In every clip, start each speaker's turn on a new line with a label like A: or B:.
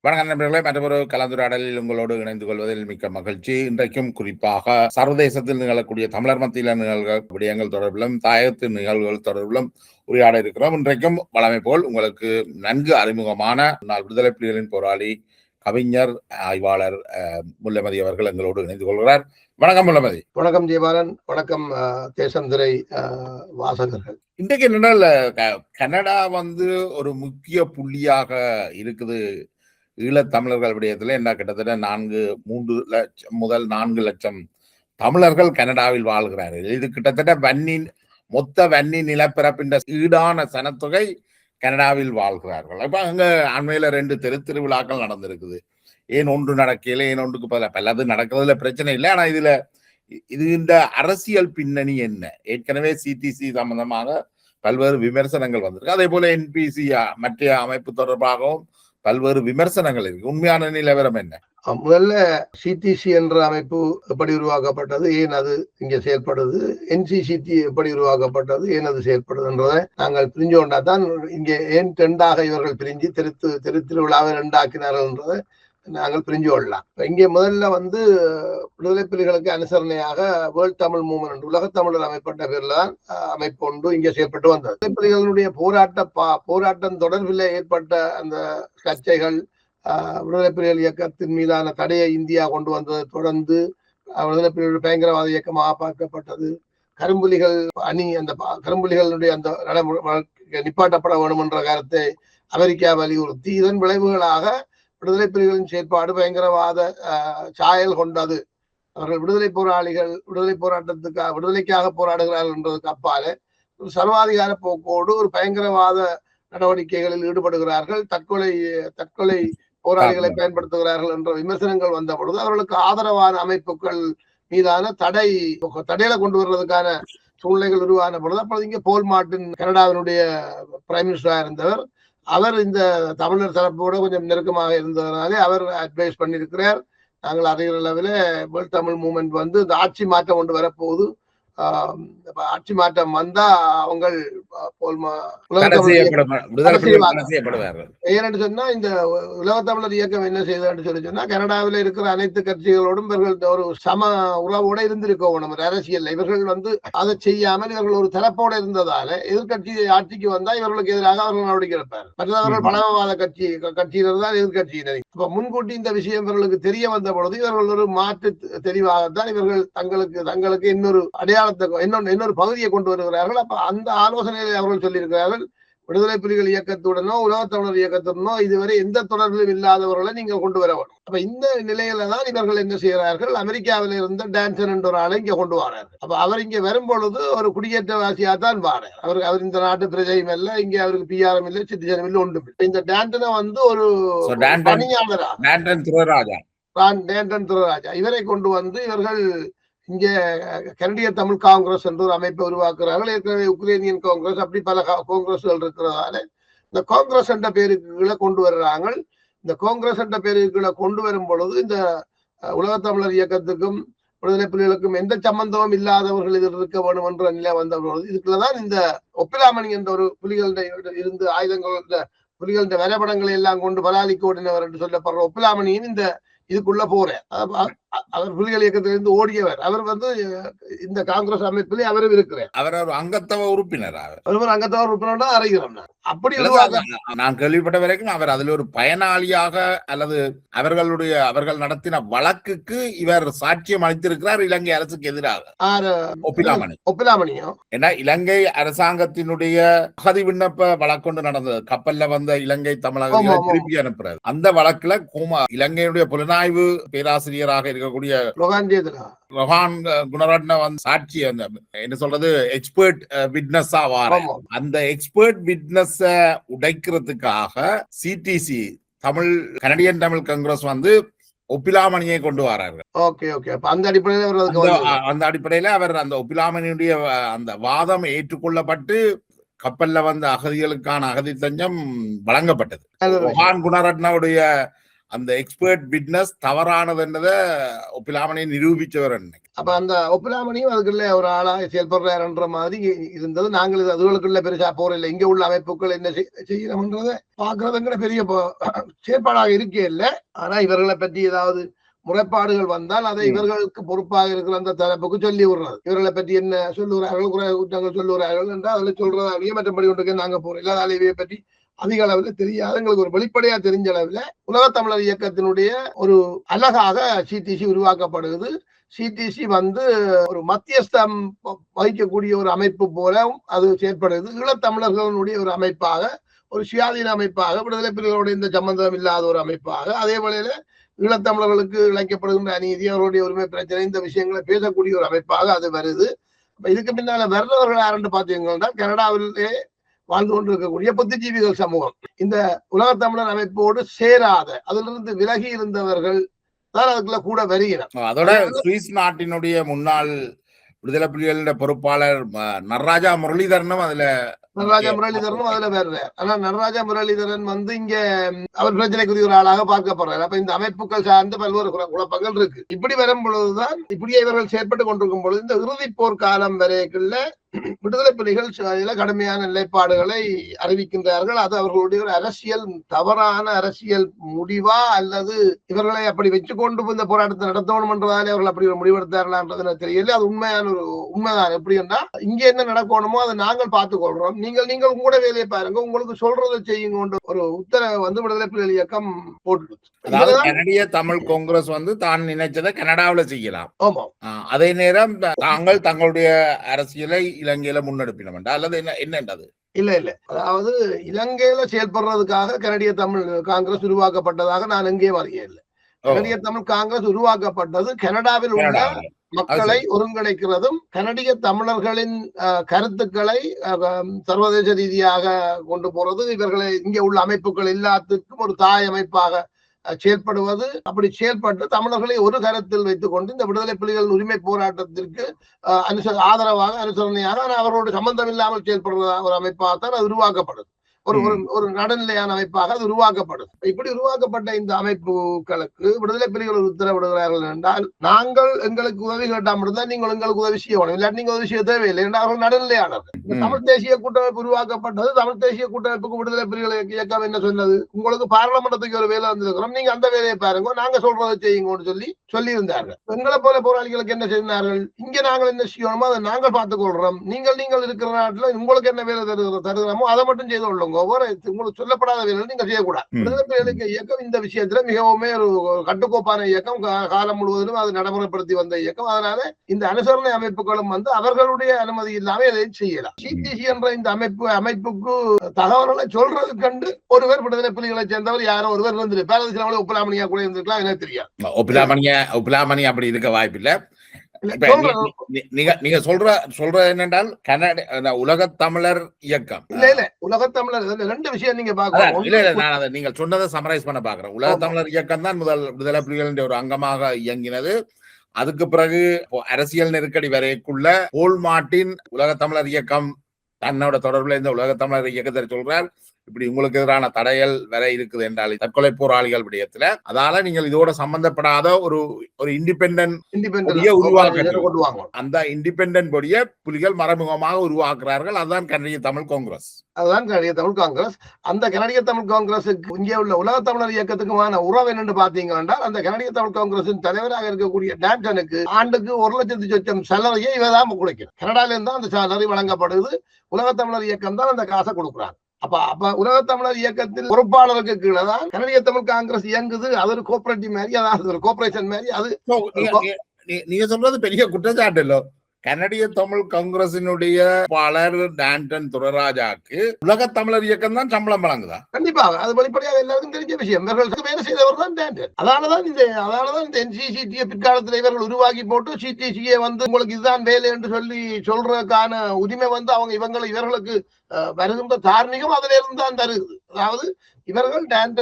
A: வணக்கம் நண்பர்களே, மற்றொரு கலந்துரையாடலில் உங்களோடு இணைந்து கொள்வதில் மிக்க மகிழ்ச்சி. இன்றைக்கும் குறிப்பாக சர்வதேசத்தில் நிகழக்கூடிய தமிழர் மத்தியில் நிகழ்கிற விடயங்கள் தொடர்பிலும் தாயத்து நிகழ்வுகள் தொடர்பிலும் உரையாட இருக்கிறோம். இன்றைக்கும் வழமை போல் உங்களுக்கு நன்கு அறிமுகமான முன்னாள் விடுதலை புலிகளின் போராளி கவிஞர் ஆய்வாளர் முல்லமதி அவர்கள் எங்களோடு இணைந்து கொள்கிறார். வணக்கம் முல்லமதி.
B: வணக்கம் ஜெயபாலன். வணக்கம் தேசந்துரை வாசகர்கள்.
A: இன்றைக்கு என்னென்ன கனடா ஒரு முக்கிய புள்ளியாக இருக்குது ஈழத்தமிழர்கள் விடயத்தில். என்ன கிட்டத்தட்ட 3 லட்சம் முதல் 4 லட்சம் தமிழர்கள் கனடாவில் வாழ்கிறார்கள். இது கிட்டத்தட்ட மொத்த வன்னி நிலப்பரப்பின் ஈடான சனத்தொகை கனடாவில் வாழ்கிறார்கள். அப்ப அங்க அண்மையில 2 திருவிழாக்கள் நடந்திருக்குது. ஏன் ஒன்று நடக்கல, ஏன் ஒன்றுக்கு பலது நடக்கிறதுல பிரச்சனை இல்லை. ஆனா இது இந்த அரசியல் பின்னணி என்ன? ஏற்கனவே சிடிசி சம்பந்தமாக பல்வேறு விமர்சனங்கள் வந்திருக்கு. அதே போல என்பிசி மற்ற அமைப்பு தொடர்பாகவும் பல்வேறு விமர்சனங்கள் இருக்கு. உண்மையான நிலவரம் என்ன?
B: முதல்ல சிடிசி என்ற அமைப்பு எப்படி உருவாக்கப்பட்டது, ஏன் அது இங்க செயல்படுது, என்சிசிடி எப்படி உருவாக்கப்பட்டது, ஏன் அது செயல்படுதுன்றதை நாங்கள் பிரிஞ்சு கொண்டாதான் இங்க ஏன் 2ஆக இவர்கள் பிரிஞ்சு திருவிழாவை 2 ஆக்கினார்கள் என்றதை நாங்கள் பிரிஞ்சு கொள்ளலாம். இங்கே முதல்ல விடுதலை புலிகளுக்கு அனுசரணையாக வேர்ல்ட் தமிழ் மூவ்மெண்ட், உலக தமிழர் அமைப்பட்ட பேர்ல தான் அமைப்பு ஒன்று இங்கே செயல்பட்டு வந்தது. விடுதலை புலிகளுடைய போராட்டம் தொடர்பில் ஏற்பட்ட அந்த சர்ச்சைகள், விடுதலை புலிகள் இயக்கத்தின் மீதான தடையை இந்தியா கொண்டு வந்ததை தொடர்ந்து விடுதலை புலிகளுடைய பயங்கரவாத இயக்கமாக பார்க்கப்பட்டது. கரும்புலிகள் அணி, அந்த கரும்புலிகளுடைய அந்த நிப்பாட்டப்பட வேண்டும் என்ற கருத்தை அமெரிக்கா வலியுறுத்தி, இதன் விளைவுகளாக விடுதலை புலிகளின் செயற்பாடு பயங்கரவாத சாயல் கொண்டது. அவர்கள் விடுதலை போராளிகள் விடுதலைக்காக போராடுகிறார்கள் என்றதுக்கு அப்பாலே ஒரு சர்வாதிகார போக்கோடு ஒரு பயங்கரவாத நடவடிக்கைகளில் ஈடுபடுகிறார்கள், தற்கொலை போராளிகளை பயன்படுத்துகிறார்கள் என்ற விமர்சனங்கள் வந்த பொழுது அவர்களுக்கு ஆதரவான அமைப்புகள் மீதான தடையில கொண்டு வர்றதுக்கான சூழ்நிலைகள் உருவான பொழுது அப்பொழுது இங்கே போல் மார்ட்டின் கனடாவினுடைய பிரைம் மினிஸ்டராக இருந்தவர், அவர் இந்த தமிழர் தரப்போட கொஞ்சம் நெருக்கமாக இருந்ததுனாலே அவர் அட்வைஸ் பண்ணியிருக்கிறார். நாங்கள் அறிகிற அளவில் வேர்ல்ட் தமிழ் மூவ்மெண்ட் இந்த ஆட்சி மாற்றம் கொண்டு வரப்போகுது, ஆட்சி மாற்றம் வந்தா அவங்க ஏன்னு சொன்னா இந்த உலக தமிழர் இயக்கம் என்ன செய்யுதுன்னு சொன்னா கனடாவில் இருக்கிற அனைத்து கட்சிகளோடும் இவர்கள் ஒரு சம உறவோட இருந்திருக்கணும். அரசியல் இவர்கள் அதை செய்யாமல் இவர்கள் ஒரு தரப்போட இருந்ததால எதிர்கட்சி ஆட்சிக்கு வந்தா இவர்களுக்கு எதிராக அவர்கள் நடவடிக்கை எடுப்பார். மற்றவர்கள் பழமவாத கட்சியினர் தான் எதிர்கட்சியினர். இப்ப முன்கூட்டி இந்த விஷயம் இவர்களுக்கு தெரிய வந்த பொழுது இவர்கள் ஒரு மாற்று தெளிவாகத்தான் இவர்கள் தங்களுக்கு இன்னொரு அடையாளத்தை இன்னொரு பகுதியை கொண்டு வருகிறார்கள். அப்ப அந்த ஆலோசனைகளை அவர்கள் சொல்லியிருக்கிறார்கள், விடுதலை புலிகள் இயக்கத்துடனோ உலக தமிழர் இயக்கத்துடனோ இதுவரை எந்த தொடர்பிலும் இல்லாதவர்களை நீங்க கொண்டு வர வேண்டும். அப்ப இந்த நிலையில தான் இவர்கள் என்ன செய்கிறார்கள், அமெரிக்காவில இருந்த டான்சன் என்ற ஒரு ஆளை இங்க கொண்டு வராரு. அப்ப அவர் இங்க வரும்பொழுது ஒரு குடியேற்றவாசியா தான் வாரார். அவர் இந்த நாட்டு பிரஜையும் இல்லை, இங்க அவருக்கு பிஆர்எம் இல்லை, சிட்டிசனும் இல்லை, ஒன்றும் இல்லை. இந்த டான்டனை ஒரு பணியாளரா டேண்டன் துரராஜா இவரை கொண்டு இவர்கள் இங்கே கனடிய தமிழ் காங்கிரஸ் என்ற ஒரு அமைப்பை உருவாக்குறார்கள். ஏற்கனவே உக்ரைனியன் காங்கிரஸ், அப்படி பல காங்கிரஸ்கள் இருக்கிறதால இந்த காங்கிரஸ் என்ற பேருக்குகளை கொண்டு வர்றாங்க. இந்த காங்கிரஸ் என்ற பேருக்குகளை கொண்டு வரும் பொழுது இந்த உலக தமிழர் இயக்கத்துக்கும் விடுதலை புலிகளுக்கும் எந்த சம்பந்தமும் இல்லாதவர்கள் இதில் இருக்க வேண்டும் என்ற நிலை வந்த பொழுது இதுக்குள்ளதான் இந்த ஒப்பிலாமணி என்ற ஒரு புலிகளிட இருந்து ஆயுதங்கள் புலிகளின் வரைபடங்களை எல்லாம் கொண்டு பலாலிக்கு ஓடினவர் என்று சொல்லப்படுற ஒப்பிலாமணியின் இந்த இதுக்குள்ள போறேன். அவர் புலிகள் இயக்கத்திலிருந்து ஓடியவர். அவர் இந்த காங்கிரஸ் அமைப்பிலே அவரும் இருக்கிறார்.
A: அவர் ஒரு அங்கத்தவ உறுப்பினர்.
B: அவர் அங்கத்தவ உறுப்பினர் அறிகிறோம். அப்படி
A: நான் கேள்விப்பட்ட வரைக்கும் அவர் அதுல ஒரு பயனாளியாக அல்லது அவர்கள் நடத்தின வழக்குக்கு இவர் சாட்சியம் அளித்திருக்கிறார் இலங்கை அரசுக்கு எதிராக.
B: ஒப்பிலாமணியோ
A: ஏன்னா இலங்கை அரசாங்கத்தினுடைய அகதி விண்ணப்ப வழக்கொண்டு நடந்தது. கப்பல்ல வந்த இலங்கை தமிழக திருப்பி அனுப்புறது. அந்த வழக்குல இலங்கையுடைய புலனாய்வு பேராசிரியராக இருக்கக்கூடிய ரொஹான் குணரட்ன சாட்சி என்ன சொல்றது எக்ஸ்பர்ட் விட்னஸா வாரம். அந்த எக்ஸ்பர்ட் விட்னஸ் உடைக்கிறதுக்காக சிடிசி கனடியன் தமிழ் காங்கிரஸ் ஒப்பிலாமணியை கொண்டு வரார்கள். அந்த அடிப்படையில அவர் அந்த ஒப்பிலாமணியுடைய அந்த வாதம் ஏற்றுக்கொள்ளப்பட்டு கப்பல்ல அகதிகளுக்கான அகதி தஞ்சம் வழங்கப்பட்டது. ரொஹான் குணரட்னவுடைய அந்த எக்ஸ்பர்ட் விட்னஸ் தவறானதுன்றதை ஒப்பிலாமணி நிரூபிச்சவர்.
B: அப்ப அந்த ஒப்பிலாமணியும் அதுக்குள்ள ஒரு ஆளாக செயல்படுறாருன்ற மாதிரி இருந்தது. நாங்கள் அதுகளுக்குள்ள பெருசா போறதில்லை. இங்க உள்ள அமைப்புகள் என்ன செய்யணும்ன்றத பாக்குறதுங்கிற பெரிய செயற்பாடாக இருக்கே இல்லை. ஆனா இவர்களை பற்றி ஏதாவது முறைப்பாடுகள் வந்தால் அதை இவர்களுக்கு பொறுப்பாக இருக்கிற அந்த தரப்புக்கு சொல்லி விடுறது. இவர்களை பற்றி என்ன சொல்லுகிறார்கள், குற்றங்கள் சொல்லுகிறார்கள் என்றால் அதில் சொல்றதாலேயே மற்றபடி ஒன்றுக்கு நாங்க போறோம். இல்லாத இவையை பற்றி அதிக அளவுல தெரியாது. எங்களுக்கு ஒரு வெளிப்படையா தெரிஞ்ச அளவுல உலக தமிழர் இயக்கத்தினுடைய ஒரு அழகாக சிடிசி உருவாக்கப்படுகிறது. சிடிசி ஒரு மத்தியஸ்தம் வகிக்கக்கூடிய ஒரு அமைப்பு போல அது செயற்படுகிறது. ஈழத்தமிழர்களுடைய ஒரு அமைப்பாக, ஒரு சுயாதீன அமைப்பாக, விடுதலை புலிகளோட இந்த சம்பந்தம் இல்லாத ஒரு அமைப்பாக, அதே வேளையில ஈழத்தமிழர்களுக்கு இழைக்கப்படுகின்ற அநீதி, அவருடைய உரிமை பிரச்சனை, இந்த விஷயங்களை பேசக்கூடிய ஒரு அமைப்பாக அது வருது. இதுக்கு பின்னால வர்றவர்கள் யாருன்னு பாத்தீங்கன்னா கனடாவிலே வாழ்ந்து கொண்டிருக்கக்கூடிய புத்திஜீவிகள் சமூகம். இந்த உலகத்தமிழர் அமைப்போடு சேராத, அதிலிருந்து விலகி இருந்தவர்கள் தான் அதுக்குள்ள கூட வருகிறார்.
A: அதோட சுவிஸ் நாட்டினுடைய முன்னாள் விடுதலை புலிகளின் பொறுப்பாளர் நடராஜா முரளிதரனும் அதுல
B: வேற. ஆனா நடராஜா முரளிதரன் இங்க அவர் பிரச்சனைக்குரிய ஒரு ஆளாக பார்க்கப்படுறாரு. அப்ப இந்த அமைப்புகள் சார்ந்து பல்வேறு குழப்பங்கள் இருக்கு. இப்படி வரும் பொழுதுதான், இப்படியே இவர்கள் செயற்பட்டு கொண்டிருக்கும் பொழுது இந்த இறுதி போர் காலம் வரைக்குள்ள விடுதலை புலிகள் கடுமையான நிலைப்பாடுகளை அறிவிக்கின்றார்கள். அது அவர்களுடைய ஒரு அரசியல், தவறான அரசியல் முடிவா அல்லது இவர்களை அப்படி வச்சுக்கொண்டு இந்த போராட்டத்தை நடத்தணும் என்றதாலே அவர்கள் அப்படி ஒரு முடிவெடுத்தார்களான்றது தெரியல. அது உண்மைதான். எப்படி என்றால் இங்க என்ன நடக்கணுமோ அதை நாங்கள் பார்த்துக் கொள்றோம், நீங்கள் உங்களோட வேலையை பாருங்க, உங்களுக்கு சொல்றதை செய்யுங்க ஒரு உத்தரவை விடுதலை புலிகள் இயக்கம் போட்டு.
A: கனடிய தமிழ் காங்கிரஸ் தான் நினைச்சதை கனடாவில செய்யலாம்.
B: ஆமா.
A: அதே நேரம் தாங்கள் தங்களுடைய அரசியலை இலங்கையில முன்னெடுப்பினோம் அல்லது என்னது?
B: இல்ல. அதாவது இலங்கையில செயல்படுறதுக்காக கனடிய தமிழ் காங்கிரஸ் உருவாக்கப்பட்டதாக நான் எங்கேயும் அறியவில்லை. கனடிய தமிழ் காங்கிரஸ் உருவாக்கப்பட்டது கனடாவில் உள்ள மக்களை ஒருங்கிணைக்கிறதும், கனடிய தமிழர்களின் கருத்துக்களை சர்வதேச ரீதியாக கொண்டு போறது, இவர்களை இங்கே உள்ள அமைப்புகள் எல்லாத்துக்கும் ஒரு தாய் அமைப்பாக செயல்படுவது. அப்படி செயல்பட்டு தமிழர்களை ஒரு கருத்தில் வைத்துக் கொண்டு இந்த விடுதலை புலிகள் உரிமை போராட்டத்திற்கு ஆதரவாக, அனுசரணையாக, அவர்களோடு சம்பந்தம் இல்லாமல் செயல்படுற ஒரு அமைப்பாகத்தான் அது உருவாக்கப்படுது. ஒரு நடுநிலையான அமைப்பாக அது உருவாக்கப்படுது. இப்படி உருவாக்கப்பட்ட இந்த அமைப்புகளுக்கு விடுதலை புலிகள் உத்தரவிடுகிறார்கள் என்றால், நாங்கள் எங்களுக்கு உதவி கேட்டால் மட்டும்தான் நீங்கள் எங்களுக்கு உதவி செய்யணும், இல்லாட்டி நீங்க உதவி செய்ய தேவையில்லை என்றால் அவர்கள் நடுநிலையானது. தமிழ் தேசிய கூட்டமைப்பு உருவாக்கப்பட்டது. தமிழ் தேசிய கூட்டமைப்புக்கு விடுதலை புலிகள் இயக்கம் என்ன சொன்னது? உங்களுக்கு பாராளுமன்றத்துக்கு ஒரு வேலை வந்திருக்கிறோம், நீங்க அந்த வேலையை பாருங்க, நாங்க சொல்றதை செய்யுங்கன்னு சொல்லி இருந்தார்கள். எங்களை போல போராளிகளுக்கு என்ன செய்தார்கள்? இங்க நாங்கள் என்ன செய்யணுமோ அதை நாங்கள் பார்த்துக் கொள்றோம், நீங்கள் இருக்கிற நாட்டுல உங்களுக்கு என்ன வேலை தருகிறோமோ அதை மட்டும் செய்து கொள்ளுங்க, உங்களுக்கு சொல்லப்படாத வேலை நீங்க செய்யக்கூடாது. விடுதலை புலிகள் இயக்கம் இந்த விஷயத்துல மிகவும் ஒரு கட்டுக்கோப்பான இயக்கம், காலம் முழுவதும் அது நடைமுறைப்படுத்தி வந்த இயக்கம். அதனால இந்த அனுசரணை அமைப்புகளும் அவர்களுடைய அனுமதி இல்லாம எதையும் செய்யலாம். சிடிசி என்ற இந்த அமைப்புக்கு தகவல்களை சொல்றது கண்டு ஒருவர் விடுதலை புலிகளை சேர்ந்தவர் யாரோ ஒருவர் இருந்திருப்பார். ஒப்பிலாமணியா கூட இருந்திருக்கலாம், எனக்கு தெரியாது.
A: ஒப்பிலாமணி அப்படி இருக்க வாய்ப்பில்லை. நீங்க சொல்ற என்னென்றால் உலக தமிழர் இயக்கம்
B: இல்ல உலகத்தமிழர் ரெண்டு விஷயம் நீங்க பாக்கலாம்.
A: நான் அதை நீங்கள் சொன்னதை சமரைஸ் பண்ண பாக்குறேன். உலக தமிழர் இயக்கம் தான் முதல் விடுதலை புலிகளின் ஒரு அங்கமாக இயங்கினது. அதுக்கு பிறகு அரசியல் நெருக்கடி வரைக்குள்ள போல் மார்ட்டின் உலக தமிழர் இயக்கம் தன்னோட தொடர்புல இந்த உலக தமிழர் இயக்கத்தை சொல்றார், இப்படி உங்களுக்கு எதிரான தடைகள் வர இருக்குது என்றால் தற்கொலை போராளிகள் விடயத்துல, அதால நீங்கள் இதோட சம்பந்தப்படாத ஒரு இண்டிபெண்டன்ட் உருவாக்குவாங்க. அந்த இண்டிபெண்டன்ட் பொடிய புலிகள் மறைமுகமாக உருவாக்குறார்கள். அதுதான் கனடிய தமிழ் காங்கிரஸ்.
B: அந்த கனடிய தமிழ் காங்கிரஸுக்கு இங்கே உள்ள உலக தமிழர் இயக்கத்துக்குமான உறவு என்னன்னு பாத்தீங்கன்னா, அந்த கனடிய தமிழ் காங்கிரசின் தலைவராக இருக்கக்கூடிய டான்டனுக்கு ஆண்டுக்கு 1,00,000 சேலரியை இவதான் கொடுக்கிறார். கனடால இருந்தா அந்த சேலரி வழங்கப்படுது. உலக தமிழர் இயக்கம் தான் அந்த காசை கொடுக்குறாங்க. அப்ப உலக தமிழர் இயக்கத்தில் பொறுப்பாளருக்கு கீழே தான் கனடிய தமிழ் காங்கிரஸ் இயங்குது. அது ஒரு கோஆபரேட்டிவ் மாதிரி, அதாவது ஒரு கோஆபரேஷன் மாதிரி. அது
A: நீங்க சொல்றது பெரிய குற்றச்சாட்டு இல்ல. கனடிய தமிழ் காங்கிரசினுடைய பாளர் டான்டன் துரராஜாக்கு உலக தமிழர் இயக்கம் தான் சம்பளம் வழங்குதா?
B: கண்டிப்பாக அது வெளிப்படையாக எல்லாருக்கும் தெரிஞ்ச விஷயம். இவர்கள் வேலை செய்தவர் தான் டான்டன். அதனாலதான் இந்த என்சிசிடியை பிற்காலத்தில் இவர்கள் உருவாக்கி போட்டு சிடிசியை உங்களுக்கு இதுதான் வேலை என்று சொல்றதுக்கான உரிமை அவங்க இவர்களுக்கு வருகின்ற தார்மீகம் அதுல இருந்து தான் தருகிறது. அதாவது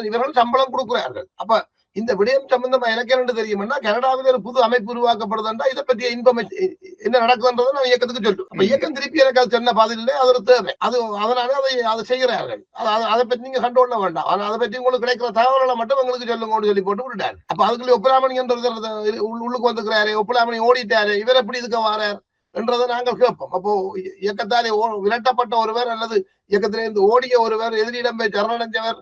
B: இவர்கள் சம்பளம் கொடுக்கிறார்கள். அப்ப இந்த விடயம் சம்பந்தமா எனக்கு என்ன தெரியும்னா கனடாவில் ஒரு புது அமைப்பு உருவாக்கப்படுதுன்னா இதை பற்றிய இன்ஃபர்மேஷன் என்ன நடக்குதுன்றதை நான் இயக்கத்துக்கு சொல்லும். அப்ப இயக்கம் திருப்பி எனக்கு அது சொன்ன பதிலே அது ஒரு தேவை. அது அதனால அதை செய்கிறார்கள். அதை பற்றி நீங்க கண்டுகொள்ள வேண்டாம். ஆனா அதை பற்றி உங்களுக்கு கிடைக்கிற தகவல்களை மட்டும் உங்களுக்கு சொல்லுங்க சொல்லி போட்டு விட்டாரு. அப்ப அதுக்குள்ள ஒப்பலாமணி என்ற உள்ளுக்கு வந்துக்கிறாரு, ஒப்பலாமணி ஓடிட்டாரு, இவர் எப்படி இருக்க வாரார் என்றதை நாங்கள் கேட்போம். அப்போ இயக்கத்தாலே விரட்டப்பட்ட ஒருவர் அல்லது இயக்கத்திலிருந்து ஓடிய ஒருவர் எதிரிடம் போய் சரணடைஞ்சவர்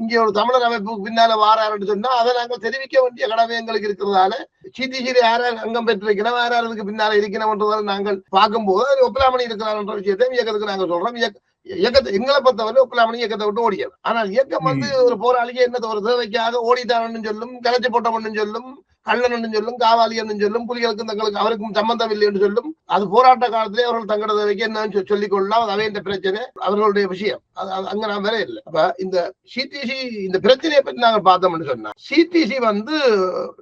B: இங்கே ஒரு தமிழர் அமைப்புக்கு பின்னால வாராருன்னு சொன்னா அதை நாங்கள் தெரிவிக்க வேண்டிய கடமை எங்களுக்கு இருக்கிறதால சிடிசியில யாரார் அங்கம் பெற்றிருக்கிறோம், யாரார் இதுக்கு பின்னால இருக்கிறோம்ன்றதை நாங்கள் பார்க்கும்போது ஒப்பலாமணி இருக்கிறார் என்ற விஷயத்தை இயக்கத்துக்கு நாங்கள் சொல்றோம். இயக்கத்தை எங்களை பொறுத்தவரை ஒப்பலாமணி இயக்கத்தை விட்டு ஓடியது. ஆனால் இயக்கம் ஒரு போராளிக்கு என்ன ஒரு தேவைக்காக ஓடிட்டான்னு சொல்லும், கலைச்சு போட்டோம்னு சொல்லும், கள்ளன் சொல்லும், காவாலி சொல்லும், புலிகளுக்கும் தங்களுக்கு அவருக்கும் சம்பந்தம் இல்லை என்று சொல்லும். அது போராட்ட காலத்திலே அவர்கள் தங்களது தேவைக்கு என்னன்னு சொல்லிக் கொள்ளலாம். அது அவையின் பிரச்சனை, அவர்களுடைய விஷயம். அங்க நான் வேற இல்லை. அப்ப இந்த சிடிசி இந்த பிரச்சனையை பற்றி நாங்கள் பார்த்தோம்னு சொன்னா சிடிசி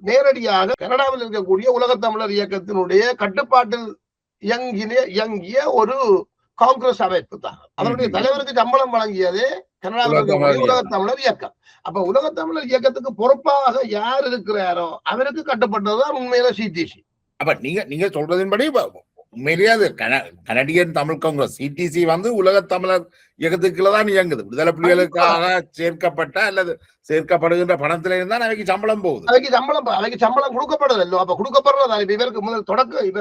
B: நேரடியாக கனடாவில் இருக்கக்கூடிய உலகத் தமிழர் இயக்கத்தினுடைய கட்டுப்பாட்டில் இயங்கிய ஒரு காங்கிரஸ் அமைப்பு தான். அதனுடைய தலைவருக்கு சம்பளம் வழங்கியதே கனடாவில் உலகத் தமிழர் இயக்கம். அப்ப உலகத் தமிழர் இயக்கத்துக்கு பொறுப்பாக யார் இருக்கிறாரோ அவருக்கு கட்டப்பட்டதுதான் உண்மையில சிடிசி.
A: அப்ப நீங்க சொல்றதின்படி உண்மையிலேயே அது கனடியன் தமிழ் காங்கிரஸ் சிடிசி உலகத் தமிழர் இயக்கத்துக்குள்ளதான் இயங்குது. விடுதலை புலிகளுக்காக சேர்க்கப்பட்ட அல்லது சேர்க்கப்படுகின்ற பணத்தில இருந்தால் அவைக்கு சம்பளம் போகுது.
B: அவைக்கு சம்பளம் கொடுக்கப்படுதல்லோ. அப்ப கொடுக்கப்படுறதா இப்ப இவருக்கு முதல்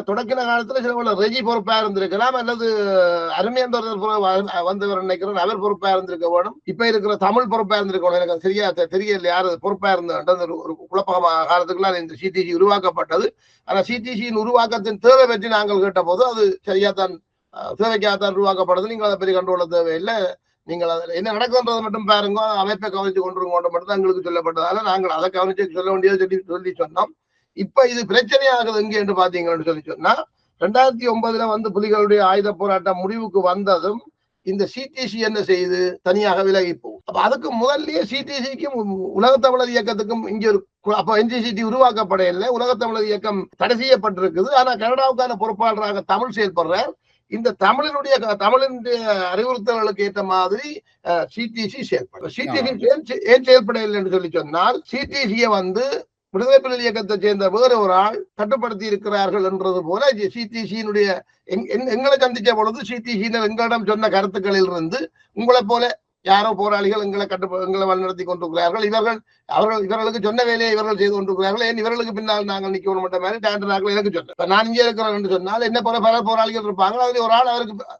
B: தொடக்கின காலத்துல சில ரெஜி பொறுப்பா இருந்திருக்கலாம், அல்லது அருமையந்தர் வந்தவர் நினைக்கிறேன் அவர் பொறுப்பா இருந்திருக்க வேணும். இப்ப இருக்கிற தமிழ் பொறுப்பா இருந்திருக்கணும். எனக்கு சரியா தெரியல யாரு பொறுப்பா இருந்த ஒரு குழப்பமான காலத்துக்குலாம் இந்த சிடிசி உருவாக்கப்பட்டது. ஆனா சிடிசியின் உருவாக்கத்தின் தேவை பற்றி நாங்கள் கேட்ட போது அது சரியாத்தான் தேவைக்காகத்தான் உருவாக்கப்படுது. நீங்கள் அதை பற்றி கண்டுகொள்ள தேவையில்லை. நீங்கள் என்ன நடக்குன்றதை மட்டும் பாருங்க, அமைப்பை கவனிச்சு கொண்டிருக்கோம் மட்டும் தான் எங்களுக்கு சொல்லப்பட்டதால நாங்கள் அதை கவனிச்சு சொல்ல வேண்டியது சொல்லி சொன்னோம். இப்ப இது பிரச்சனை ஆகுது எங்க என்று பாத்தீங்கன்னு சொல்லி சொன்னா 2009 புலிகளுடைய ஆயுத போராட்டம் முடிவுக்கு வந்ததும் இந்த சிடிசி என்ன செய்து தனியாக விலகி போகும். அப்ப அதுக்கு முதல்லயே சிடிசிக்கும் உலகத் தமிழர் இயக்கத்துக்கும் இங்க ஒரு அப்ப என்சிசிடி உருவாக்கப்படையில உலகத் தமிழர் இயக்கம் தடை செய்யப்பட்டிருக்குது. ஆனா கனடாவுக்கான பொறுப்பாளராக தமிழ் செயல்படுறார். இந்த தமிழினுடைய அறிவுறுத்தல்களுக்கு ஏற்ற மாதிரி சிடிசி செயல்படும். சிடிசி ஏன் செயல்படையில்லை என்று சொல்லி சொன்னால் சிடிசியை விடுதலை புலிகள் இயக்கத்தை சேர்ந்த வேறு ஒரு ஆள் கட்டுப்படுத்தி இருக்கிறார்கள் என்றது போல சிடிசியினுடைய எங்களை சந்திச்ச பொழுது சிடிசியினர் எங்களிடம் சொன்ன கருத்துக்களில் இருந்து உங்களை போல யாரோ போராளிகள் எங்களை வழிநடத்தி கொண்டிருக்கிறார்கள், இவர்களுக்கு சொன்ன வேலையை இவர்கள் செய்து கொண்டிருக்கிறார்கள், ஏன் இவர்களுக்கு பின்னால் நாங்கள் நிற்க மாட்ட மாதிரி டாண்டனாக்கள் எனக்கு சொன்னேன். நான் இங்கே இருக்கிறேன் என்று சொன்னால் என்ன போல பல போராளிகள் இருப்பாங்க, அதில் ஒரு ஆள் அவருக்கு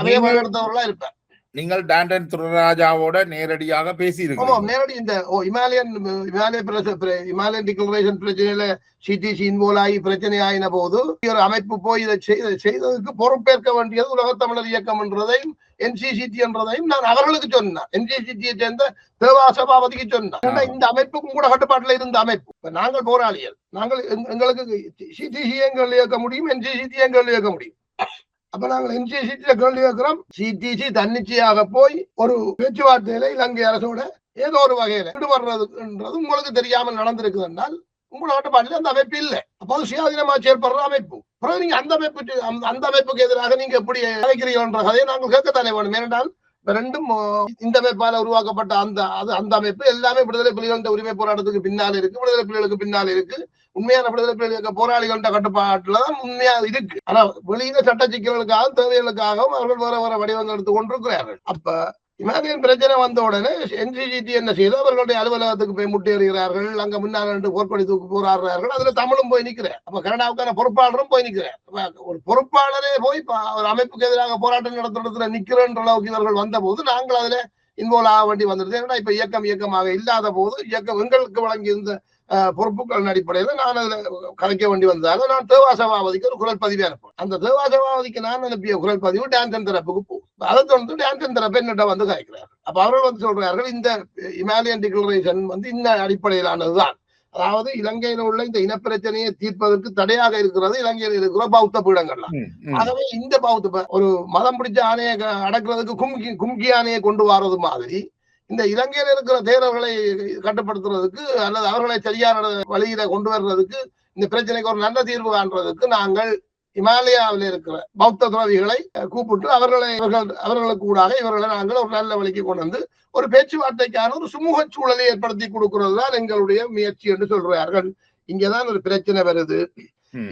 B: அவைய வழிநடத்தவர்களா இருப்பார்.
A: நீங்கள் டாண்டன் துரைராஜாவோட நேரடியாக பேசியிருக்கீங்க.
B: நேரடி இந்த இமாலயன் டிக்ளரேஷன் பிரச்சனையில சிடிசி இன்வால்வ் ஆகி பிரச்சனை ஆயின போது ஒரு அமைப்பு போய் இதை செய்ததுக்கு பொறுப்பேற்க வேண்டியது உலகத் தமிழர் இயக்கம் என்றதையும் என்சிசிடி என்றதையும் நான் அவர்களுக்கு சொன்னேன். என்சிசிடியை சேர்ந்த தேவா சபாபதிக்கு சொன்னேன். இந்த அமைப்புக்கும் கூட கட்டுப்பாட்டில் இருந்த அமைப்பு. நாங்கள் போராளிகள், நாங்கள் எங்களுக்கு சிடிசி எங்கள் இயக்க முடியும், என்சிசிடி எங்கள் இயக்க முடியும். அப்ப நாங்கள் என்சிசிடியில கேள்வி கேட்கிறோம். சிடிசி தன்னிச்சையாக போய் ஒரு பேச்சுவார்த்தையில இலங்கை அரசோட ஏதோ ஒரு வகையில ஈடுபடுறதுன்றது உங்களுக்கு தெரியாமல் நடந்திருக்குது என்றால் உங்களோட கட்டுப்பாட்டில் அந்த அமைப்பு இல்லை. அப்போ சுயாதீனமா செயல்படுற அமைப்பு. அப்புறம் நீங்க அந்த அமைப்புக்கு எதிராக நீங்க எப்படி அழைக்கிறீங்கன்ற கதையை நாங்கள் கேட்கத்தானே வேணும். ஏனென்றால் ரெண்டும் இந்த அமைப்பால உருவாக்கப்பட்ட அந்த அமைப்பு எல்லாமே விடுதலை புலிகளின் உரிமை போராட்டத்துக்கு பின்னால் இருக்கு, விடுதலை புலிகளுக்கு பின்னால் இருக்கு. உண்மையான விடுதலை புலிகள் போராளிகளின் கட்டுப்பாட்டுலதான் உண்மையா இருக்கு. ஆனா வெளியில சட்ட சிக்கல்களுக்காகவும் தேவைகளுக்காகவும் அவர்கள் வேற வடிவங்கள் எடுத்து கொண்டிருக்கிறார்கள். அப்ப இமாலயன் பிரச்சனை வந்த உடனே என்சிசிடி என்ன செய்து அவர்களுடைய அலுவலகத்துக்கு போய் முட்டேறுகிறார்கள், அங்க முன்னாள் போர்ப்படி தூக்கு போராடுறார்கள். அதுல தமிழும் போய் நிற்கிறேன். அப்ப கனடாவுக்கான பொறுப்பாளரும் போய் நிற்கிறேன். ஒரு பொறுப்பாளரே போய் ஒரு அமைப்புக்கு எதிராக போராட்டம் நடத்துறதுல நிக்கிறன்ற அளவுக்கு இவர்கள் வந்த போது நாங்கள் அதுல இன்வால்வ் ஆக வேண்டி வந்திருது. ஏன்னா இப்ப இயக்கமாக இல்லாத போது எங்களுக்கு வழங்கி இருந்த பொறுப்புகளின் அடிப்படையில் நான் அதுல கலைக்க வேண்டி வந்ததால நான் தேவா சபாபதிக்கு ஒரு குரல் பதிவு அனுப்புவேன். அந்த தேவா சபாபதிக்கு நான் அனுப்பிய குரல் பதிவு டான்சன் தரப்புக்கு போகும். அதை தொடர்ந்து டான்சன் தரப்பு என்னிட்ட கலைக்கிறார்கள். அப்ப அவர்கள் சொல்றார்கள் இந்த இமாலயன் டிக்ளரேஷன் இந்த அடிப்படையிலானதுதான். அதாவது இலங்கையில உள்ள இந்த இனப்பிரச்சனையை தீர்ப்பதற்கு தடையாக இருக்கிறது இலங்கையில் இருக்கிற பௌத்த பீடங்கள்லாம். ஆகவே இந்த பௌத்த ஒரு மதம் பிடிச்ச ஆணையை அடக்குறதுக்கு கும்கி ஆணையை கொண்டு வர்றது மாதிரி இந்த இலங்கையில் இருக்கிற தேரர்களை கட்டுப்படுத்துறதுக்கு அல்லது அவர்களை சரியான வழியில கொண்டு வர்றதுக்கு இந்த பிரச்சனைக்கு ஒரு நல்ல தீர்வு காண்றதுக்கு நாங்கள் இமாலயாவில் இருக்கிற பௌத்த துறவிகளை கூப்பிட்டு அவர்களுக்கு கூடாக இவர்களை நாங்கள் ஒரு நல்ல வழிக்கு கொண்டு வந்து ஒரு பேச்சுவார்த்தைக்கான ஒரு சுமூக சூழலை ஏற்படுத்தி கொடுக்கிறது தான் எங்களுடைய முயற்சி என்று சொல்றார்கள். இங்கதான் ஒரு பிரச்சனை வருது.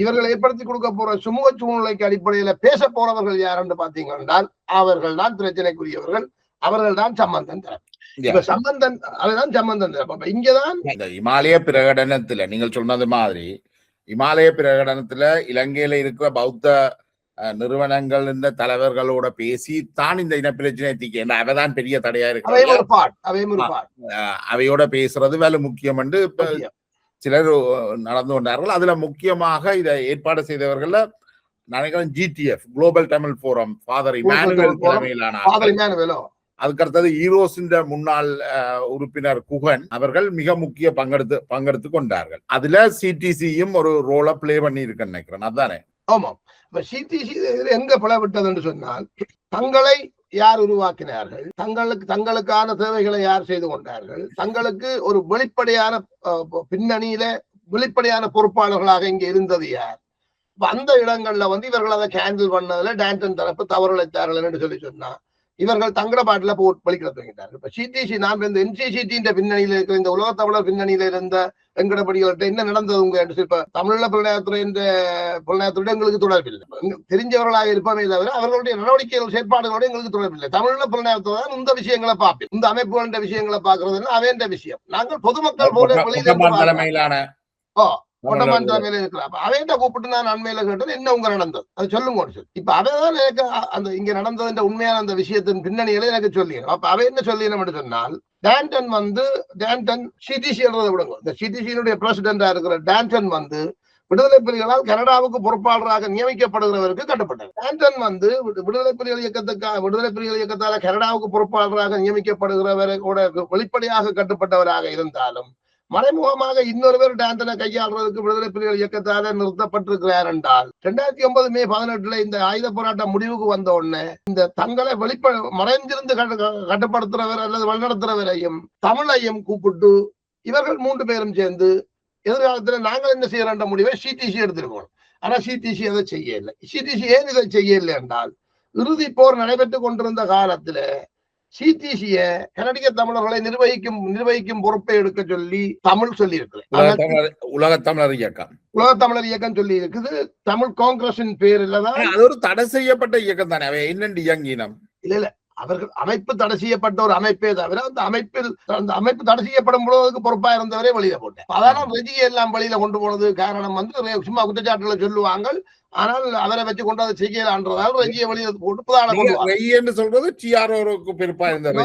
B: இவர்கள் ஏற்படுத்தி கொடுக்க போற சுமூக சூழ்நிலைக்கு அடிப்படையில பேச போறவர்கள் யார் என்று பாத்தீங்கன்னா அவர்கள் தான் பிரச்சனைக்குரியவர்கள், அவர்கள் தான் சம்பந்தன் தரப்பு. இப்ப சம்பந்தன் அதுதான் சம்பந்தன் தரப்பு. இங்கதான்
A: இந்த இமாலய பிரகடனத்துல நீங்கள் சொன்னது மாதிரி இமாலய பிரகடனத்துல இலங்கையில இருக்கிற பௌத்த நிறுவனங்கள் இந்த தலைவர்களோட பேசி தான் இந்த இனப்பிரச்சனை தீக்க அவைதான் பெரிய தடையா இருக்கு. அவையோட பேசுறது வேலை முக்கியம் என்று இப்ப சிலர் நடந்து கொண்டார்கள். அதுல முக்கியமாக இதை ஏற்பாடு செய்தவர்கள் நினைக்கிறேன் GTF global Tamil forum father Emmanuel தலைமையிலான. அதுக்கடுத்தது ஈரோஸ் முன்னாள் உறுப்பினர் குகன் அவர்கள் மிக முக்கிய பங்கெடுத்து கொண்டார்கள். அதுல CTCயும் ஒரு ரோலை பிளே பண்ணி இருக்கு நினைக்கிறேன். அதுதானே?
B: ஆமாம். CTC எங்க பிளவிட்டது என்று சொன்னால் தங்களை யார் உருவாக்கினார்கள், தங்களுக்கான தேவைகளை யார் செய்து கொண்டார்கள், தங்களுக்கு ஒரு வெளிப்படையான பின்னணியில வெளிப்படையான பொறுப்பாளர்களாக இங்க இருந்தது யார். அந்த இடங்கள்ல இவர்கள் அதை கேண்டில் பண்ணதுல டான்டன் தரப்பு தவறுழைத்தார்கள் என்று சொன்னா இவர்கள் தங்கட பாட்டில வலிக்கிற தொடங்கிட்டார்கள். இப்ப CTC நான் இந்த NCCT பின்னணியில இருக்கிற இந்த உலக தமிழர் பின்னணியில இருந்த எங்கடபடிகள்கிட்ட என்ன நடந்தது உங்க இப்ப தமிழீழ புலனாய்த்துறை எங்களுக்கு தொடர்பில்லை. தெரிஞ்சவர்களாக இருப்பமே தவிர அவர்களுடைய நடவடிக்கைகள் செயற்பாடுகளோட எங்களுக்கு தொடர்பில்லை. தமிழீழ புலனாய்த்துறை தான் இந்த விஷயங்களை பார்ப்போம். இந்த அமைப்புகளின் விஷயங்களை பார்க்கறது அவேண்ட விஷயம். நாங்கள் பொதுமக்கள் போல
A: தலைமையிலான
B: தலைமையில இருக்கிறான் அவையிட்ட கூப்பிட்டு நான் அண்மையில கேட்டது என்ன உங்க நடந்தது அது சொல்லுங்க. இப்ப அவைதான் எனக்கு அந்த இங்க நடந்தது உண்மையான அந்த விஷயத்தின் பின்னணிகளை எனக்கு சொல்லி அப்ப அவை என்ன சொல்லி நம்ம சொன்னால் டான்டன் CTC விடுங்க. இந்த CTC பிரசிடென்டா இருக்கிற டான்டன் விடுதலை புலிகளால் கனடாவுக்கு பொறுப்பாளராக நியமிக்கப்படுகிறவருக்கு கட்டுப்பட்டது. டான்டன் விடுதலை புலிகள் இயக்கத்தால கனடாவுக்கு பொறுப்பாளராக நியமிக்கப்படுகிறவரோட வெளிப்படையாக கட்டுப்பட்டவராக இருந்தாலும் மறைமுகமாக இன்னொருவர் டான்டனை கையாளுறதுக்கு விடுதலை புலிகள் இயக்கத்தால நிறுத்தப்பட்டிருக்கிறார் என்றால் 2009 மே 18 இந்த ஆயுத போராட்டம் முடிவுக்கு வந்த உடனே இந்த தங்களை மறைஞ்சிருந்து கட்டுப்படுத்துறவர் அல்லது வழிநடத்துறவரையும் தமிழையும் கூப்பிட்டு இவர்கள் 3 பேரும் சேர்ந்து எதிர்காலத்துல நாங்கள் என்ன செய்யற முடிவை CTC எடுத்திருக்கோம். ஆனா CTC அதை செய்யல. CTC ஏன் இதை செய்யல என்றால் இறுதி போர் நடைபெற்றுக் கொண்டிருந்த காலத்துல CTC கனடிய தமிழர்களை நிர்வகிக்கும் பொறுப்பை எடுக்க சொல்லி தமிழ் சொல்லி இருக்கு.
A: உலக தமிழர்
B: இயக்கம் சொல்லி இருக்குது. தமிழ் காங்கிரஸின் பேர்லதான்
A: அது ஒரு தடை செய்யப்பட்ட இயக்கம் தானே. என்னண்டு இயங்கினம்
B: இல்ல அவர்கள் அமைப்பு தடை செய்யப்பட்ட ஒரு அமைப்பே தவிர அந்த அமைப்பு தடை செய்யப்படும் பொழுதுக்கு பொறுப்பா இருந்தவரே வெளியில போட்டேன். அதான் ரெஜியை எல்லாம் வெளியில கொண்டு போனது காரணம் சும்மா குற்றச்சாட்டுகளை சொல்லுவாங்க. ஆனால் அவரை வச்சு கொண்டு அதை செய்யலான்றதால் ரெஜியை வெளியில போட்டு
A: சொல்றது TROக்கு பொறுப்பா இருந்தது.